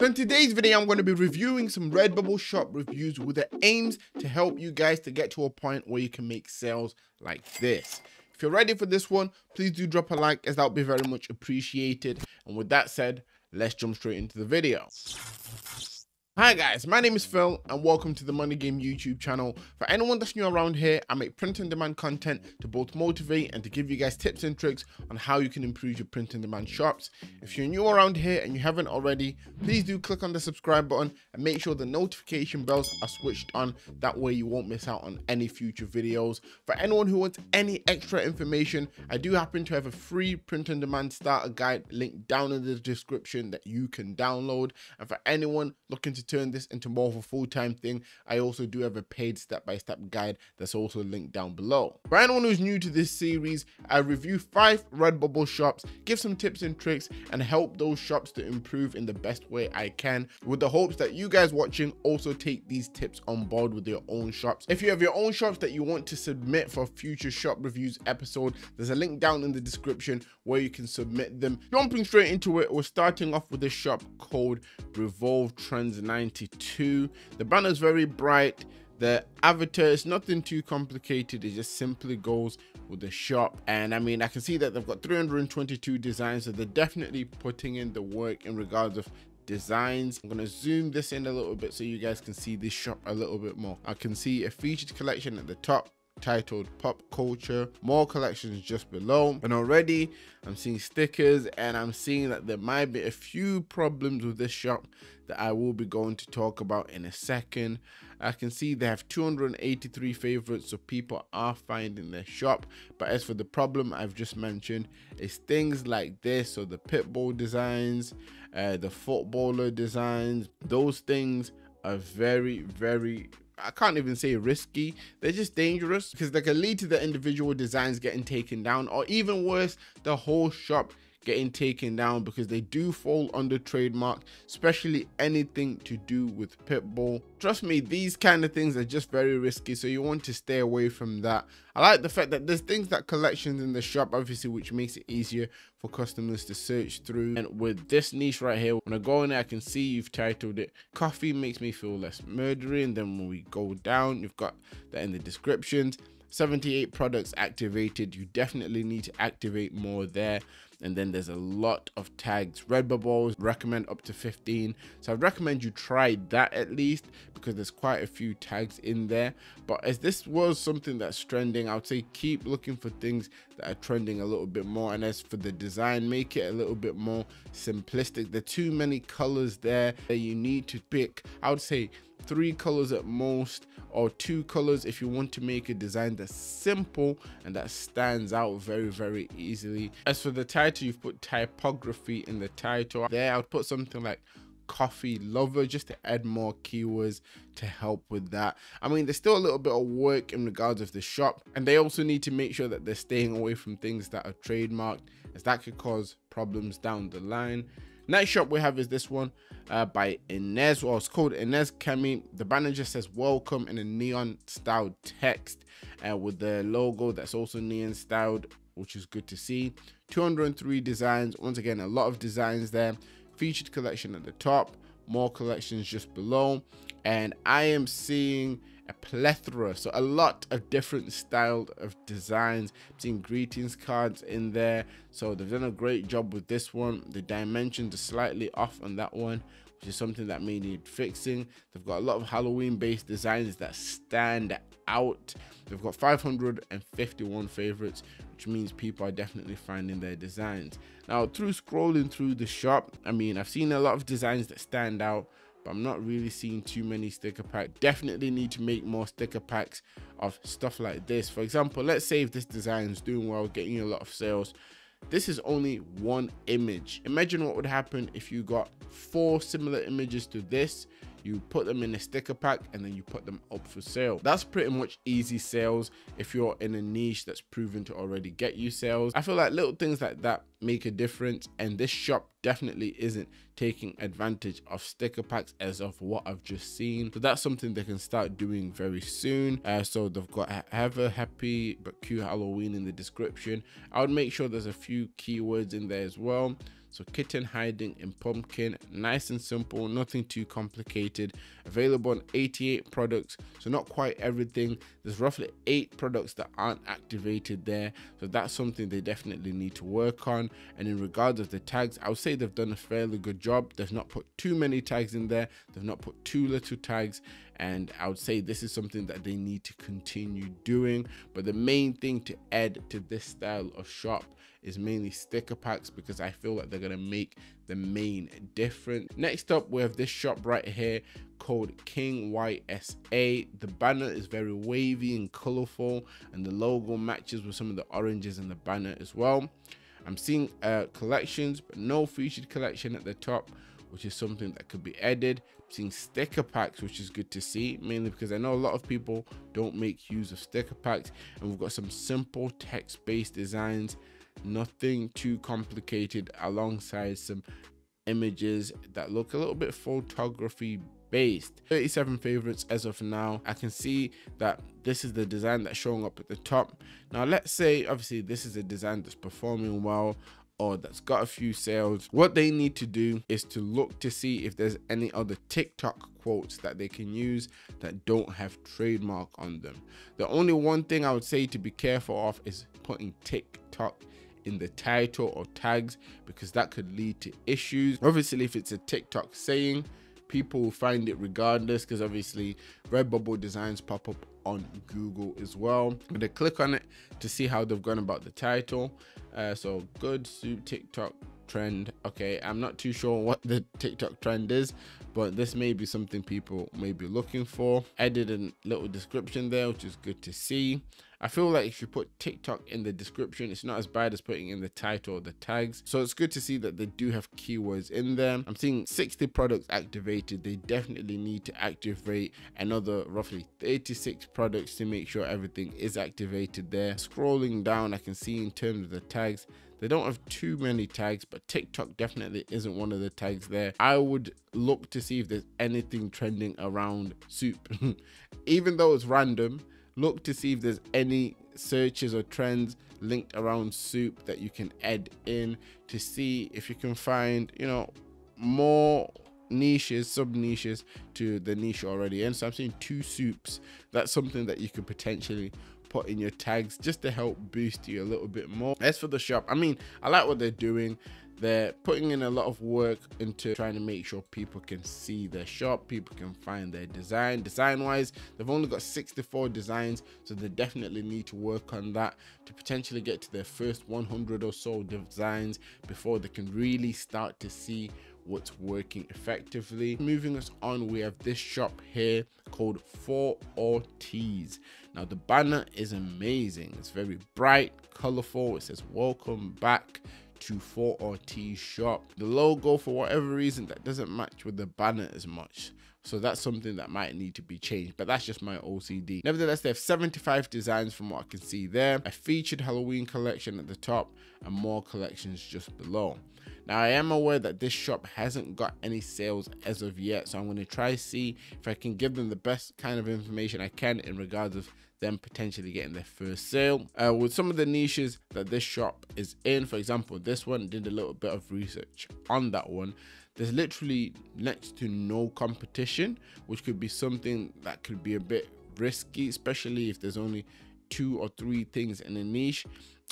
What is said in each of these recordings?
So in today's video, I'm going to be reviewing some Redbubble shop reviews with the aims to help you guys to get to a point where you can make sales like this. If you're ready for this one, please do drop a like, as that would be very much appreciated. And with that said, let's jump straight into the video. Hi guys, my name is Phil and welcome to the Money Game YouTube channel. For anyone that's new around here, I make print on demand content to both motivate and to give you guys tips and tricks on how you can improve your print on demand shops. If you're new around here and you haven't already, please do click on the subscribe button and make sure the notification bells are switched on. That way you won't miss out on any future videos. For anyone who wants any extra information, I do happen to have a free print on demand starter guide linked down in the description that you can download. And for anyone looking to turn this into more of a full-time thing, I also do have a paid step-by-step guide that's also linked down below. For anyone who's new to this series, I review 5 Redbubble shops, give some tips and tricks, and help those shops to improve in the best way I can, with the hopes that you guys watching also take these tips on board with your own shops. If you have your own shops that you want to submit for future shop reviews episode, there's a link down in the description where you can submit them. Jumping straight into it, we're starting off with a shop called Revolve Trends 92. The banner is very bright. The avatar is nothing too complicated. It just simply goes with the shop. And I mean, I can see that they've got 322 designs, so they're definitely putting in the work in regards of designs. I'm going to zoom this in a little bit so you guys can see this shop a little bit more. I can see a featured collection at the top titled Pop Culture, more collections just below, and already I'm seeing stickers, and I'm seeing that there might be a few problems with this shop that I will be going to talk about in a second. I can see they have 283 favorites, so people are finding their shop. But as for the problem I've just mentioned, it's things like this, so the pitbull designs, the footballer designs, those things are very, I can't even say risky, they're just dangerous, because they can lead to the individual designs getting taken down, or even worse, the whole shop getting taken down, because they do fall under trademark, especially anything to do with pitbull. Trust me, these kind of things are just very risky, so you want to stay away from that. I like the fact that there's things like collections in the shop, obviously, which makes it easier for customers to search through. And with this niche right here, when I go in there, I can see you've titled it Coffee Makes Me Feel Less Murdery. And then when we go down, you've got that in the descriptions. 78 products activated. You definitely need to activate more there. And then there's a lot of tags. Redbubble recommend up to 15, so I'd recommend you try that at least, because there's quite a few tags in there. But as this was something that's trending, I would say keep looking for things that are trending a little bit more. And as for the design, make it a little bit more simplistic. There are too many colors there that you need to pick. I would say 3 colors at most, or 2 colors if you want to make a design that's simple and that stands out very easily. As for the title, you've put typography in the title. There I would put something like coffee lover, just to add more keywords to help with that. I mean, there's still a little bit of work in regards of the shop, and they also need to make sure that they're staying away from things that are trademarked, as that could cause problems down the line. Next shop we have is this one by Inez. Well, it's called Inez Kemi. The banner just says welcome in a neon styled text, with the logo that's also neon styled, which is good to see. 203 designs. Once again, a lot of designs there. Featured collection at the top, more collections just below, and I am seeing a plethora, so a lot of different styles of designs. I'm seeing greetings cards in there, so they've done a great job with this one. The dimensions are slightly off on that one, which is something that may need fixing. They've got a lot of Halloween based designs that stand out. They've got 551 favorites, which means people are definitely finding their designs. Now, through scrolling through the shop, I mean, I've seen a lot of designs that stand out, but I'm not really seeing too many sticker packs. Definitely need to make more sticker packs of stuff like this. For example, let's say if this design is doing well, getting you a lot of sales, this is only one image. Imagine what would happen if you got 4 similar images to this. You put them in a sticker pack and then you put them up for sale. That's pretty much easy sales if you're in a niche that's proven to already get you sales. I feel like little things like that make a difference, and this shop definitely isn't taking advantage of sticker packs as of what I've just seen. So that's something they can start doing very soon. So they've got have a happy but cute Halloween in the description. I would make sure there's a few keywords in there as well. So kitten hiding in pumpkin, nice and simple, nothing too complicated. Available on 88 products, so not quite everything. There's roughly 8 products that aren't activated there, so that's something they definitely need to work on. And in regards of the tags, I would say they've done a fairly good job. They've not put too many tags in there, they've not put too little tags, and I would say this is something that they need to continue doing. But the main thing to add to this style of shop is mainly sticker packs, because I feel like they're gonna make the main difference. Next up, we have this shop right here called King YSA. The banner is very wavy and colorful, and the logo matches with some of the oranges in the banner as well. I'm seeing collections, but no featured collection at the top, which is something that could be added. I'm seeing sticker packs, which is good to see, mainly because I know a lot of people don't make use of sticker packs, and we've got some simple text-based designs, nothing too complicated, alongside some images that look a little bit photography based. 37 favorites as of now. I can see that this is the design that's showing up at the top. Now let's say obviously this is a design that's performing well, or that's got a few sales. What they need to do is to look to see if there's any other TikTok quotes that they can use that don't have trademark on them. The only one thing I would say to be careful of is putting TikTok in the title or tags, because that could lead to issues. Obviously, if it's a TikTok saying, people will find it regardless, because obviously Redbubble designs pop up on Google as well. I'm gonna click on it to see how they've gone about the title. So good soup TikTok trend. Okay, I'm not too sure what the TikTok trend is, but this may be something people may be looking for. Added a little description there, which is good to see. I feel like if you put TikTok in the description, it's not as bad as putting in the title or the tags. So it's good to see that they do have keywords in there. I'm seeing 60 products activated. They definitely need to activate another roughly 36 products to make sure everything is activated there. Scrolling down, I can see in terms of the tags, they don't have too many tags, but TikTok definitely isn't one of the tags there. I would look to see if there's anything trending around soup. Even though it's random, look to see if there's any searches or trends linked around soup that you can add in, to see if you can find, you know, more niches, sub niches to the niche already in. So I'm seeing 2 soups. That's something that you could potentially put in your tags just to help boost you a little bit more. As for the shop, I mean, I like what they're doing. They're putting in a lot of work into trying to make sure people can see their shop, people can find their design wise. They've only got 64 designs, so they definitely need to work on that to potentially get to their first 100 or so designs before they can really start to see what's working effectively. Moving us on, we have this shop here called For Ortiz. Now the banner is amazing. It's very bright, colorful. It says welcome back to For Ortiz shop. The logo, for whatever reason, that doesn't match with the banner as much, so that's something that might need to be changed, but that's just my OCD. Nevertheless, they have 75 designs from what I can see there. A featured Halloween collection at the top and more collections just below. Now I am aware that this shop hasn't got any sales as of yet, so I'm going to try see if I can give them the best kind of information I can in regards of them potentially getting their first sale. With some of the niches that this shop is in, for example, this one, did a little bit of research on that one. There's literally next to no competition, which could be something that could be a bit risky, especially if there's only 2 or 3 things in a niche.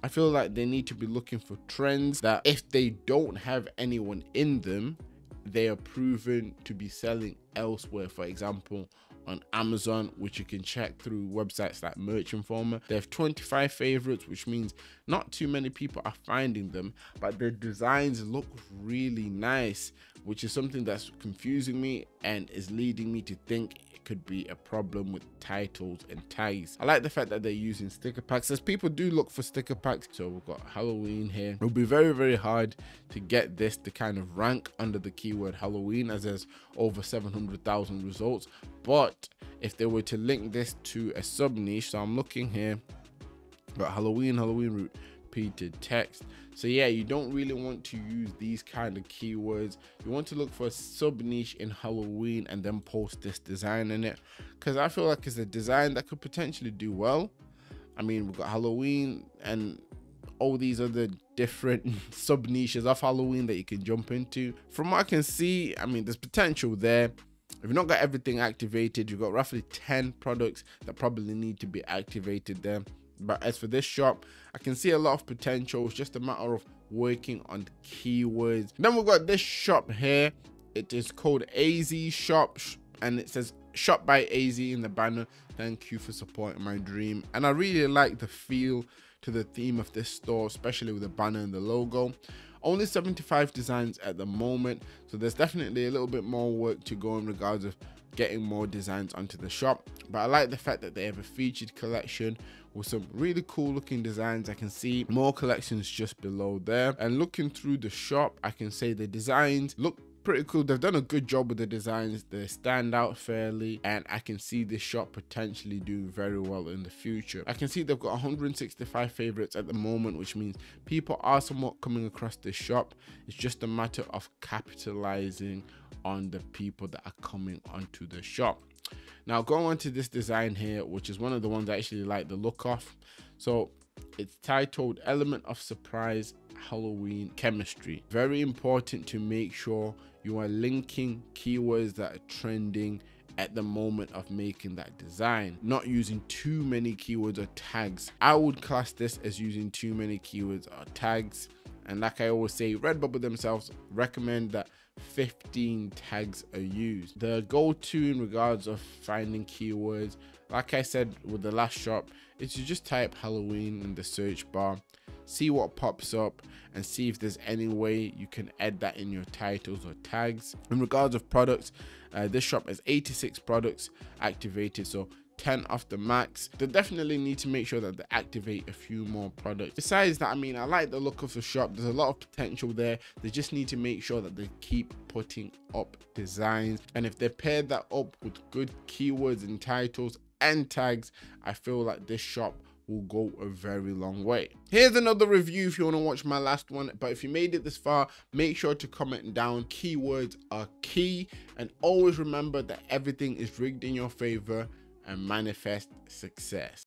I feel like they need to be looking for trends that if they don't have anyone in them, they are proven to be selling elsewhere. For example, on Amazon, which you can check through websites like Merch Informer. They have 25 favorites, which means not too many people are finding them, but the designs look really nice, which is something that's confusing me and is leading me to think it could be a problem with titles and tags. I like the fact that they're using sticker packs, as people do look for sticker packs. So we've got Halloween here. It'll be very, very hard to get this to kind of rank under the keyword Halloween, as there's over 700,000 results. But if they were to link this to a sub niche, so I'm looking here, got Halloween repeated text. So yeah, you don't really want to use these kind of keywords. You want to look for a sub niche in Halloween and then post this design in it, because I feel like it's a design that could potentially do well. I mean, we've got Halloween and all these other different sub niches of Halloween that you can jump into. From what I can see, I mean, there's potential there. If you've not got everything activated, you've got roughly 10 products that probably need to be activated there. But as for this shop, I can see a lot of potential. It's just a matter of working on keywords. Then we've got this shop here. It is called AZ Shop, and it says shop by AZ in the banner. Thank you for supporting my dream. And I really like the feel to the theme of this store, especially with the banner and the logo. Only 75 designs at the moment, so there's definitely a little bit more work to go in regards of getting more designs onto the shop. But I like the fact that they have a featured collection with some really cool looking designs. I can see more collections just below there, and looking through the shop, I can say the designs look pretty cool. They've done a good job with the designs. They stand out fairly, and I can see this shop potentially doing very well in the future. I can see they've got 165 favorites at the moment, which means people are somewhat coming across this shop. It's just a matter of capitalizing on the people that are coming onto the shop. Now going on to this design here, which is one of the ones I actually like the look of. So it's titled Element of Surprise Halloween Chemistry. Very important to make sure you are linking keywords that are trending at the moment of making that design, not using too many keywords or tags. I would class this as using too many keywords or tags, and like I always say, Redbubble themselves recommend that 15 tags are used. The go-to in regards of finding keywords, like I said with the last shop, is to just type Halloween in the search bar, see what pops up, and see if there's any way you can add that in your titles or tags. In regards of products, this shop has 86 products activated, so 10 off the max. They definitely need to make sure that they activate a few more products. Besides that, I mean, I like the look of the shop. There's a lot of potential there. They just need to make sure that they keep putting up designs, and if they pair that up with good keywords and titles and tags, I feel like this shop will go a very long way. Here's another review if you want to watch my last one, but if you made it this far, make sure to comment down. Keywords are key, and always remember that everything is rigged in your favor, and manifest success.